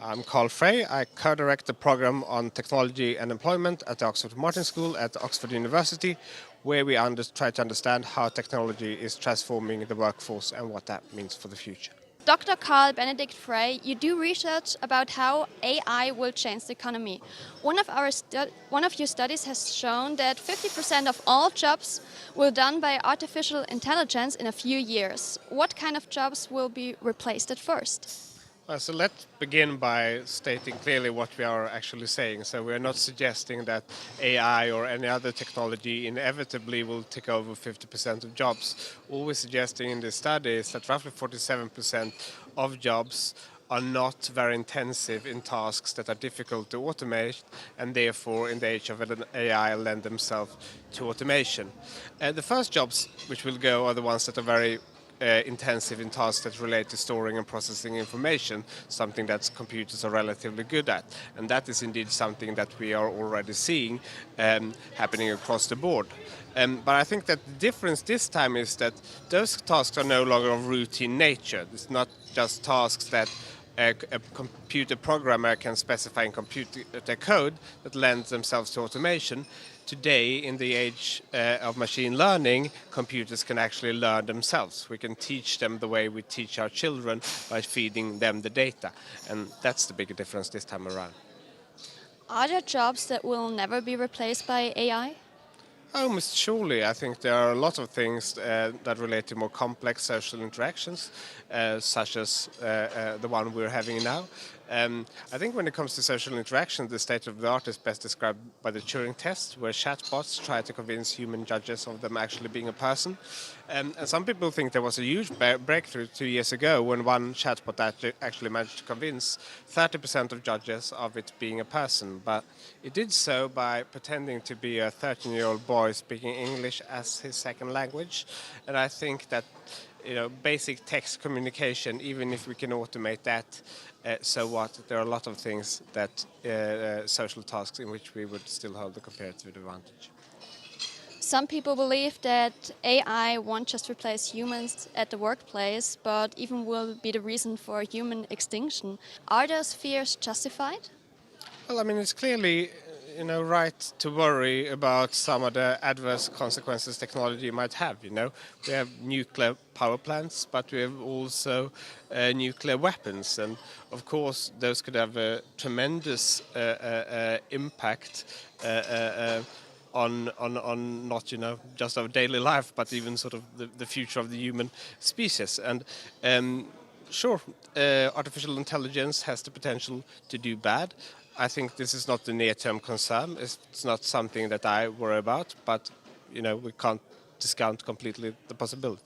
I'm Carl Frey. I co-direct the program on technology and employment at the Oxford Martin School at Oxford University, where we try to understand how technology is transforming the workforce and what that means for the future. Dr. Carl Benedikt Frey, you do research about how AI will change the economy. One of your studies has shown that 50% of all jobs will be done by artificial intelligence in a few years. What kind of jobs will be replaced at first? So let's begin by stating clearly what we are actually saying. So we're not suggesting that AI or any other technology inevitably will take over 50% of jobs. All we're suggesting in this study is that roughly 47% of jobs are not very intensive in tasks that are difficult to automate, and therefore in the age of AI lend themselves to automation. The first jobs which will go are the ones that are very intensive in tasks that relate to storing and processing information, something that computers are relatively good at. And that is indeed something that we are already seeing happening across the board. But I think that the difference this time is that those tasks are no longer of routine nature. It's not just tasks that a computer programmer can specify in computer code that lends themselves to automation. Today, in the age of machine learning, computers can actually learn themselves. We can teach them the way we teach our children by feeding them the data. And that's the big difference this time around. Are there jobs that will never be replaced by AI? Oh, most surely. I think there are a lot of things that relate to more complex social interactions, such as the one we're having now. I think when it comes to social interaction, the state of the art is best described by the Turing test, where chatbots try to convince human judges of them actually being a person. And some people think there was a huge breakthrough 2 years ago when one chatbot actually managed to convince 30% of judges of it being a person. But it did so by pretending to be a 13-year-old boy speaking English as his second language. And I think that basic text communication, even if we can automate that, so what? There are a lot of things that social tasks in which we would still hold the comparative advantage. Some people believe that AI won't just replace humans at the workplace, but even will be the reason for human extinction. Are those fears justified? Well, I mean, it's clearly right to worry about some of the adverse consequences technology might have. We have nuclear power plants, but we have also nuclear weapons, and of course those could have a tremendous impact on not just our daily life, but even sort of the future of the human species. And sure, artificial intelligence has the potential to do bad. I think this is not the near-term concern. It's not something that I worry about, but we can't discount completely the possibility.